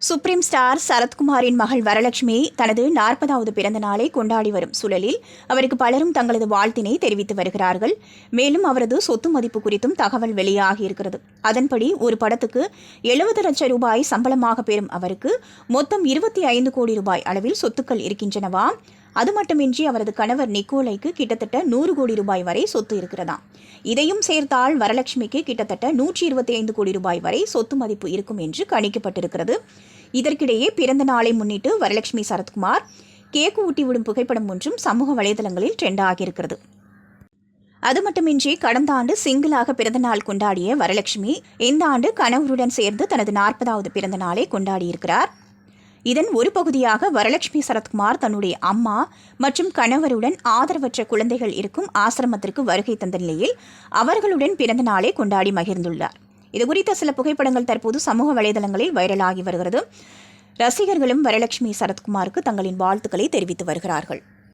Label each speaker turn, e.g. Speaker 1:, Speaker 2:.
Speaker 1: Supreme star சரத்குமாரின் மகள் வரலட்சுமி தனது 40வது பிறந்த நாளை கொண்டாடி வரும் சூழலில் அவருக்கு பலரும் தங்களது வாழ்த்தினை தெரிவித்து வருகிறார்கள். மேலும் அவரது சொத்து மதிப்பு குறித்தும் தகவல் வெளியாகியிருக்கிறது. அதன்படி ஒரு படத்துக்கு 70 லட்சம் ரூபாய் சம்பளமாக பெறும் அவருக்கு மொத்தம் 25 கோடி ரூபாய் அளவில் சொத்துக்கள் இருக்கின்றனவாம். அது மட்டுமின்றி அவரது கணவர் நிக்கோலைக்கு கிட்டத்தட்ட 100 கோடி ரூபாய் வரை சொத்து இருக்கிறதாம். இதையும் சேர்த்தால் வரலட்சுமிக்கு கிட்டத்தட்ட 125 கோடி ரூபாய் வரை சொத்து மதிப்பு இருக்கும் என்று கணிக்கப்பட்டிருக்கிறது. இதற்கிடையே பிறந்த நாளை முன்னிட்டு வரலட்சுமி சரத்குமார் கேக்கு ஊட்டிவிடும் புகைப்படம் ஒன்றும் சமூக வலைதளங்களில் ட்ரெண்ட் ஆகியிருக்கிறது. அது மட்டுமின்றி கடந்த ஆண்டு சிங்கிளாக பிறந்தநாள் கொண்டாடிய வரலட்சுமி இந்த ஆண்டு கணவருடன் சேர்ந்து தனது 40வது பிறந்த நாளை கொண்டாடியிருக்கிறார். இதன் ஒரு பகுதியாக வரலட்சுமி சரத்குமார் தன்னுடைய அம்மா மற்றும் கணவருடன் ஆதரவற்ற குழந்தைகள் இருக்கும் ஆசிரமத்திற்கு வருகை தந்த நிலையில் அவர்களுடன் பிறந்த நாளை கொண்டாடி மகிழ்ந்துள்ளார். இதுகுறித்த சில புகைப்படங்கள் தற்போது சமூக வலைதளங்களில் வைரலாகி வருகிறது. ரசிகர்களும் வரலட்சுமி சரத்குமாருக்கு தங்களின் வாழ்த்துக்களை தெரிவித்து வருகிறார்கள்.